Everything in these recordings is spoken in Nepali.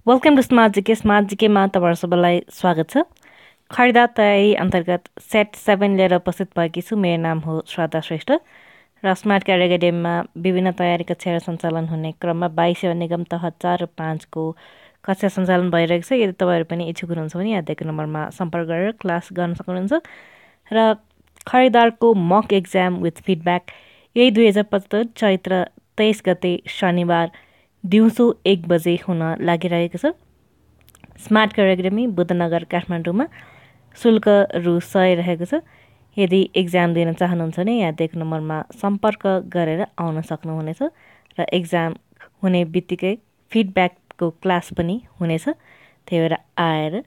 वेलकम टु स्मार्ट जिकेमा तपाईँहरू सबैलाई स्वागत छ। खरिदार तयारी अन्तर्गत सेट 7 लिएर उपस्थित भएकी छु। मेरो नाम हो श्रद्धा श्रेष्ठ र स्मार्ट क्यारियर एकाडेमीमा विभिन्न तयारी कक्षाहरू सञ्चालन हुने क्रममा 22 सेवा निगम तह 4 र 5 को कक्षा सञ्चालन भइरहेको छ। यदि तपाईँहरू पनि इच्छुक हुनुहुन्छ भने यहाँ दिएको नम्बरमा सम्पर्क गरेर क्लास गर्न सक्नुहुन्छ। र खरिदारको मक एक्जाम विथ फिडब्याक यही 2075 चैत्र 23 गते शनिबार दिउँसो 1 बजे हुन लागिरहेको छ। स्मार्ट क्यारियर एकाडेमी बुद्धनगर काठमाडौँमा शुल्क रु 100 रहेको छ। यदि एक्जाम दिन चाहनुहुन्छ भने यहाँ दिएको नम्बरमा सम्पर्क गरेर आउन सक्नुहुनेछ र एक्जाम हुने बित्तिकै फिडब्याकको क्लास पनि हुनेछ। त्यही भएर आएर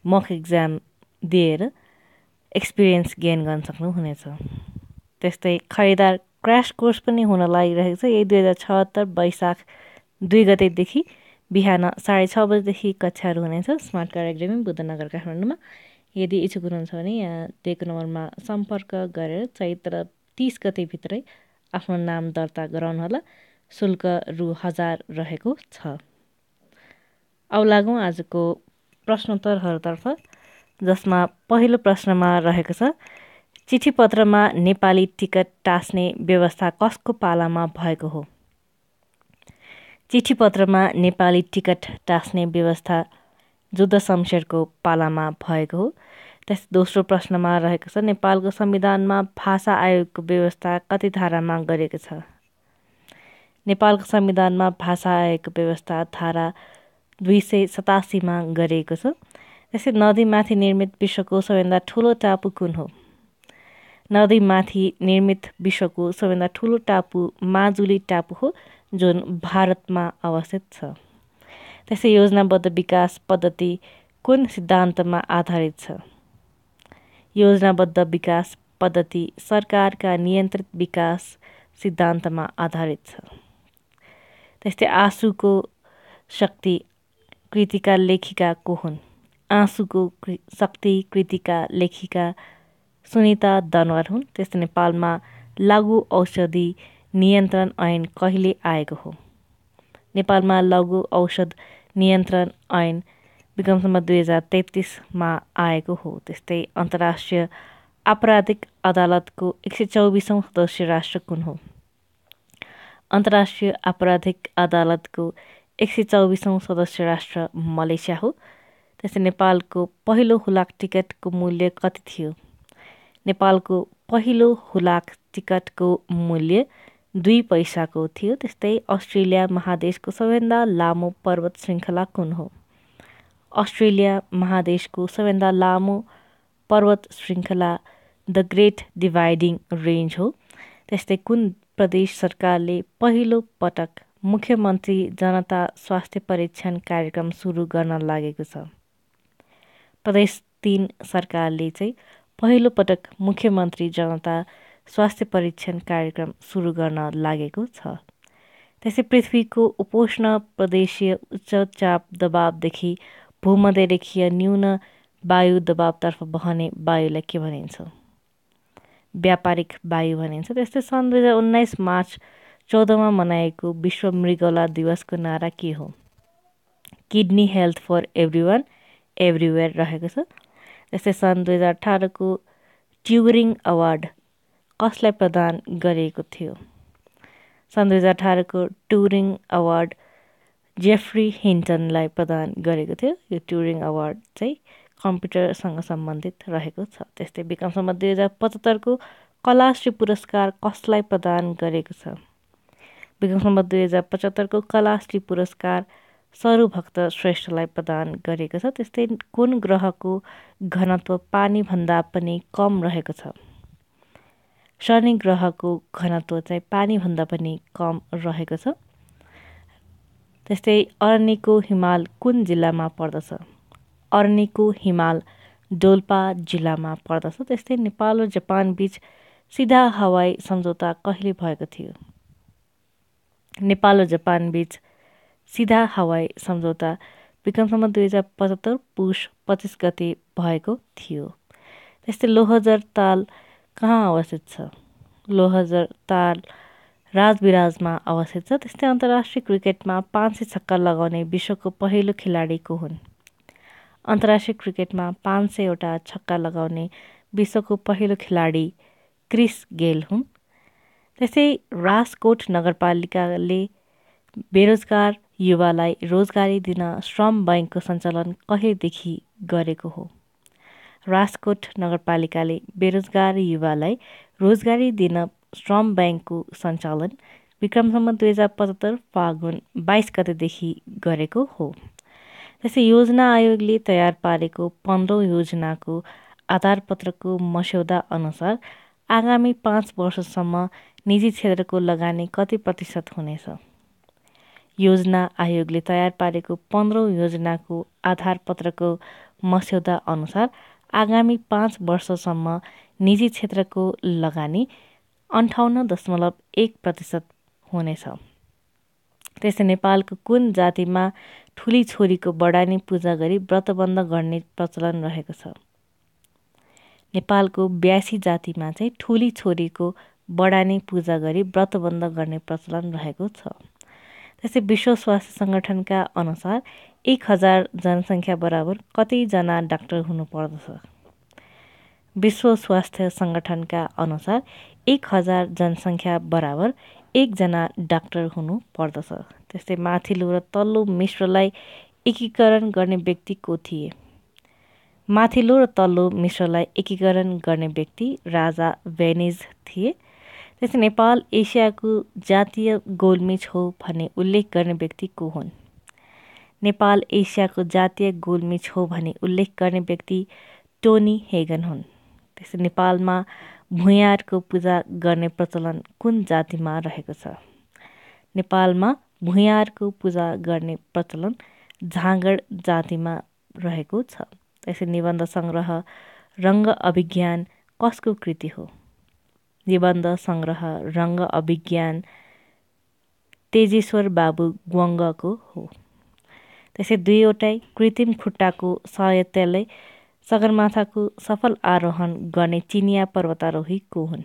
मक एक्जाम दिएर एक्सपिरियन्स गेन गर्न सक्नुहुनेछ। त्यस्तै खरिदार क्रास कोर्स पनि हुन लागिरहेको छ। यही 2076 वैशाख 2 गतेदेखि बिहान 6:30 बजेदेखि कक्षाहरू हुनेछ स्मार्ट क्यारियर एकाडेमी बुद्धनगर काठमाडौँमा। यदि इच्छुक हुनुहुन्छ भने यहाँ दिएको नम्बरमा सम्पर्क गरेर चैत्र 30 गतेभित्रै आफ्नो नाम दर्ता गराउनुहोला। शुल्क रु 1000 रहेको छ। अब लागौँ आजको प्रश्नोत्तरहरूतर्फ, जसमा पहिलो प्रश्नमा रहेको छ, चिठी पत्रमा नेपाली टिकट टाँस्ने व्यवस्था कसको पालामा भएको हो? चिठी पत्रमा नेपाली टिकट टाँस्ने व्यवस्था जुद्ध शमशेरको पालामा भएको हो। त्यस दोस्रो प्रश्नमा रहेको छ, नेपालको संविधानमा भाषा आयोगको व्यवस्था कति धारामा गरिएको छ? नेपालको संविधानमा भाषा आयोगको व्यवस्था धारा 287 मा गरिएको छ। त्यसै नदीमाथि निर्मित विश्वको सबैभन्दा ठुलो टापु कुन हो? नदीमाथि निर्मित विश्वको सबैभन्दा ठुलो टापु माजुली टापु हो, जुन भारतमा अवस्थित छ। त्यसै योजनाबद्ध विकास पद्धति कुन सिद्धान्तमा आधारित छ? योजनाबद्ध विकास पद्धति सरकारका नियन्त्रित विकास सिद्धान्तमा आधारित छ। त्यस्तै आँसुको शक्ति कृतिका लेखिका को हुन्? आँसुको शक्ति कृतिका लेखिका सुनिता दनवार हुन्। त्यस्तै नेपालमा लघु औषधि नियन्त्रण ऐन कहिले आएको हो? नेपालमा लघु औषध नियन्त्रण ऐन विक्रमसम्म 2033 मा आएको हो। त्यस्तै अन्तर्राष्ट्रिय आपराधिक अदालतको 124औं सदस्य राष्ट्र कुन हो? अन्तर्राष्ट्रिय आपराधिक अदालतको 124औं सदस्य राष्ट्र मलेसिया हो। त्यस्तै नेपालको पहिलो हुलाक टिकटको मूल्य कति थियो? नेपालको पहिलो हुलाक टिकटको मूल्य 2 पैसाको थियो। त्यस्तै अस्ट्रेलिया महादेशको सबैभन्दा लामो पर्वत श्रृङ्खला कुन हो? अस्ट्रेलिया महादेशको सबैभन्दा लामो पर्वत श्रृङ्खला द ग्रेट डिभाइडिङ रेन्ज हो। त्यस्तै कुन प्रदेश सरकारले पहिलो पटक मुख्यमन्त्री जनता स्वास्थ्य परीक्षण कार्यक्रम सुरु गर्न लागेको छ? प्रदेश 3 सरकारले चाहिँ पहिलो पटक मुख्यमन्त्री जनता स्वास्थ्य परीक्षण कार्यक्रम सुरु गर्न लागेको छ। त्यसै पृथ्वीको उपोष्ण प्रदेशीय उच्च चाप दबावदेखि भूमध्यरेखीय न्यून वायु दबावतर्फ बहने वायुलाई के भनिन्छ? व्यापारिक वायु भनिन्छ। त्यस्तै सन् 2019 मार्च 14 मा मनाएको विश्व मृगौला दिवसको नारा के हो? Kidney health for everyone everywhere रहेको छ। त्यस्तै सन् 2018 को ट्युरिङ अवार्ड कसलाई प्रदान गरिएको थियो? सन् 2018 को ट्युरिङ अवार्ड जेफ्री हिन्टनलाई प्रदान गरेको थियो। यो ट्युरिङ अवार्ड चाहिँ कम्प्युटरसँग सम्बन्धित रहेको छ। त्यस्तै विक्रमसम्म 2075 को कलाश्री पुरस्कार कसलाई प्रदान गरेको छ? विक्रमसम्म 2075 को कलाश्री पुरस्कार सरुभक्त श्रेष्ठलाई प्रदान गरेको छ। त्यस्तै कुन ग्रहको घनत्व पानीभन्दा पनि कम रहेको छ? शनि ग्रहको घनत्व चाहिँ पानीभन्दा पनि कम रहेको छ। त्यस्तै अरनिको हिमाल कुन जिल्लामा पर्दछ? अरनिको हिमाल डोल्पा जिल्लामा पर्दछ। त्यस्तै नेपाल र जापान बीच सिधा हवाई सम्झौता कहिले भएको थियो? नेपाल र जापान बीच सिधा हवाई सम्झौता विक्रमसम्म 2075 पुष 25 गते भएको थियो। त्यस्तै लोहजर ताल कहाँ अवस्थित छ? लोहजर ताल राजविराजमा अवस्थित छ। त्यस्तै अन्तर्राष्ट्रिय क्रिकेटमा 500 छक्का लगाउने विश्वको पहिलो खेलाडी को हुन्? अन्तर्राष्ट्रिय क्रिकेटमा 500 छक्का लगाउने विश्वको पहिलो खेलाडी क्रिस गेल हुन्। त्यसै राजकोट नगरपालिकाले बेरोजगार युवालाई रोजगारी दिन श्रम बैंकको सञ्चालन कहिलेदेखि गरेको हो? राजकोट नगरपालिकाले बेरोजगार युवालाई रोजगारी दिन श्रम बैंकको सञ्चालन विक्रमसम्म 2075 फागुन 22 गतेदेखि गरेको हो। त्यसै योजना आयोगले तयार पारेको 15औं योजनाको आधारपत्रको मस्यौदा अनुसार आगामी 5 वर्षसम्म निजी क्षेत्रको लगानी कति प्रतिशत हुनेछ? योजना आयोगले तयार पारेको 15औं योजनाको आधारपत्रको मस्यौदा अनुसार आगामी 5 वर्षसम्म निजी क्षेत्रको लगानी 58.1% हुनेछ। त्यसै नेपालको कुन जातिमा ठुली छोरीको बडानी पूजा गरी व्रतबन्ध गर्ने प्रचलन रहेको छ? नेपालको 82 जातिमा चाहिँ ठुली छोरीको बडानी पूजा गरी व्रतबन्ध गर्ने प्रचलन रहेको छ। त्यसै विश्व स्वास्थ्य सङ्गठनका अनुसार 1000 जनसङ्ख्या बराबर कतिजना डाक्टर हुनुपर्दछ? विश्व स्वास्थ्य सङ्गठनका अनुसार 1000 जनसङ्ख्या बराबर 1 जना डाक्टर हुनु पर्दछ। त्यस्तै माथिल्लो र तल्लो मिश्रलाई एकीकरण गर्ने व्यक्ति को थिए? माथिल्लो र तल्लो मिश्रलाई एकीकरण गर्ने व्यक्ति राजा भेनिज थिए। त्यसै नेपाल एसियाको जातीय गोलमेज हो भन्ने उल्लेख गर्ने व्यक्ति को हुन्? नेपाल एसियाको जातीय गोलमेज हो भन्ने उल्लेख गर्ने व्यक्ति टोनी हेगन हुन्। त्यसै नेपालमा भुइँयारको पूजा गर्ने प्रचलन कुन जातिमा रहेको छ? नेपालमा भुइँयारको पूजा गर्ने प्रचलन झाँगड जातिमा रहेको छ। त्यसै निबन्ध सङ्ग्रह रङ्ग अभिज्ञान कसको कृति हो? निबन्ध सङ्ग्रह रङ्ग अभिज्ञान तेजेश्वर बाबु ग्वाङ्गको हो। त्यसै 2वटै कृत्रिम खुट्टाको सहायताले सगरमाथाको सफल आरोहण गर्ने चिनिया पर्वतारोही को हुन्?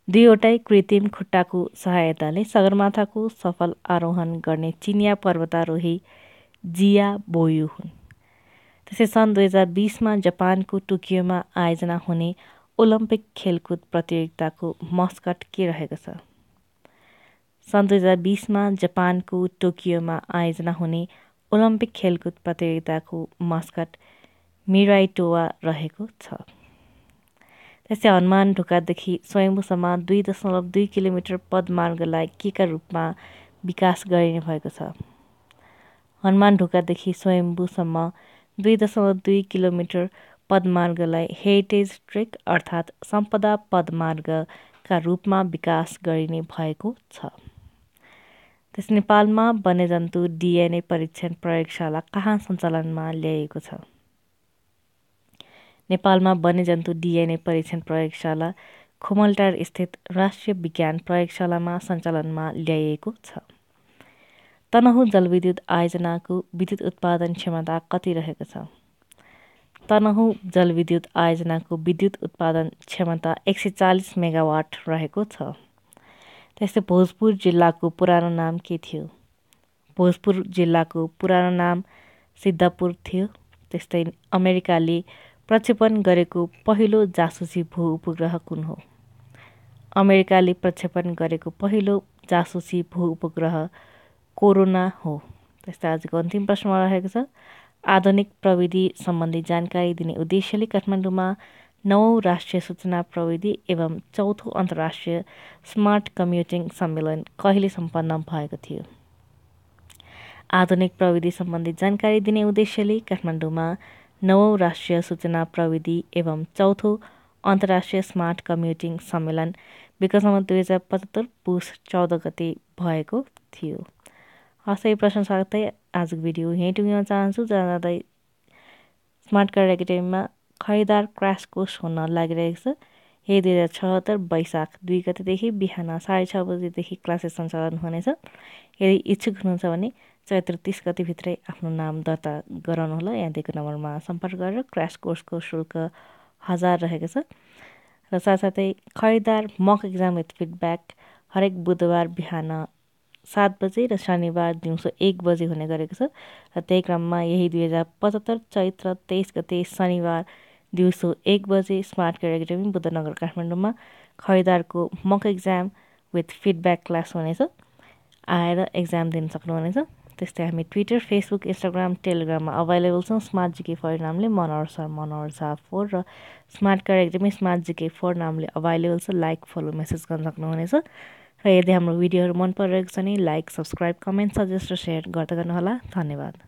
2वटै कृत्रिम खुट्टाको सहायताले सगरमाथाको सफल आरोहण गर्ने चिनिया पर्वतारोही जिया बोयु हुन्। त्यसै सन् 2020मा जापानको टोकियोमा आयोजना हुने ओलम्पिक खेलकुद प्रतियोगिताको मस्कट के रहेको छ? सन् 2020मा जापानको टोकियोमा आयोजना हुने ओलम्पिक खेलकुद प्रतियोगिताको मस्कट मिराइटोवा रहेको छ। त्यसै हनुमान ढोकादेखि स्वयम्भूसम्म 2.2 किलोमिटर पदमार्गलाई केका रूपमा विकास गरिने भएको छ? हनुमान ढोकादेखि स्वयम्भूसम्म 2.2 किलोमिटर पदमार्गलाई हेरिटेज ट्रेक अर्थात् सम्पदा पदमार्गका रूपमा विकास गरिने भएको छ। त्यस नेपालमा वन्यजन्तु DNA परीक्षण प्रयोगशाला कहाँ सञ्चालनमा ल्याइएको छ? नेपालमा वन्यजन्तु DNA परीक्षण प्रयोगशाला खुमलटार स्थित राष्ट्रिय विज्ञान प्रयोगशालामा सञ्चालनमा ल्याइएको छ। तनहुँ जलविद्युत आयोजनाको विद्युत उत्पादन क्षमता कति रहेको छ? तनहुँ जलविद्युत आयोजनाको विद्युत उत्पादन क्षमता 140 मेगावाट रहेको छ। त्यस्तै भोजपुर जिल्लाको पुरानो नाम के थियो? भोजपुर जिल्लाको पुरानो नाम सिद्धपुर थियो। त्यस्तै अमेरिकाले प्रक्षेपण गरेको पहिलो जासुसी भू उपग्रह कुन हो? अमेरिकाले प्रक्षेपण गरेको पहिलो जासुसी भू उपग्रह कोरोना हो। त्यस्तै आजको अन्तिम प्रश्नमा रहेको छ आधुनिक प्रविधि सम्बन्धी जानकारी दिने उद्देश्यले काठमाडौँमा 9औं राष्ट्रिय सूचना प्रविधि एवं 4थो अन्तर्राष्ट्रिय स्मार्ट कम्प्युटिङ सम्मेलन कहिले सम्पन्न भएको थियो? आधुनिक प्रविधि सम्बन्धी जानकारी दिने उद्देश्यले काठमाडौँमा 9औं राष्ट्रिय सूचना प्रविधि एवं 4थो अन्तर्राष्ट्रिय स्मार्ट कम्प्युटिङ सम्मेलन विक्रमसम्म 2075 पुस 14 गते भएको थियो। हस्तै प्रश्न साथै आजको भिडियो यहीँ टुङ्ग्याउन चाहन्छु। जाँदै स्मार्ट कार्ड एकाडेमीमा खरिदार क्रास कोर्स हुन लागिरहेको छ। यही 2076 वैशाख 2 गतेदेखि बिहान 6:30 बजेदेखि क्लासेस सञ्चालन हुनेछ। यदि इच्छुक हुनुहुन्छ भने चैत्र 30 गतिभित्रै आफ्नो नाम दर्ता गराउनुहोला। यहाँ दिएको नम्बरमा सम्पर्क गरेर क्रास कोर्सको शुल्क 1000 रहेको छ। र साथसाथै खरिदार मक एक्जाम विथ फिडब्याक हरेक बुधबार बिहान 7 बजे र शनिबार दिउँसो 1 बजे हुने गरेको छ र त्यही क्रममा यही 2075 चैत्र 23 गते शनिबार दिउँसो 1 बजे स्मार्ट केयर एकाडेमी बुद्धनगर काठमाडौँमा खरिदारको मक एक्जाम विथ फिडब्याक क्लास हुनेछ। आएर एक्जाम दिन सक्नुहुनेछ। त्यस्तै हामी ट्विटर, फेसबुक, इन्स्टाग्राम, टेलिग्राममा अभाइलेबल छौँ। स्मार्ट जिके 4 नामले मनोहर शाह 4 र स्मार्ट केयर एकाडेमी स्मार्ट जिके 4 नामले अभाइलेबल छ। लाइक, फलो, मेसेज गर्न सक्नुहुनेछ। र यदि हाम्रो भिडियोहरू मन परिरहेको छ भने लाइक, सब्सक्राइब, कमेन्ट, सजेस्ट र सेयर गर्दै गर्नुहोला। धन्यवाद।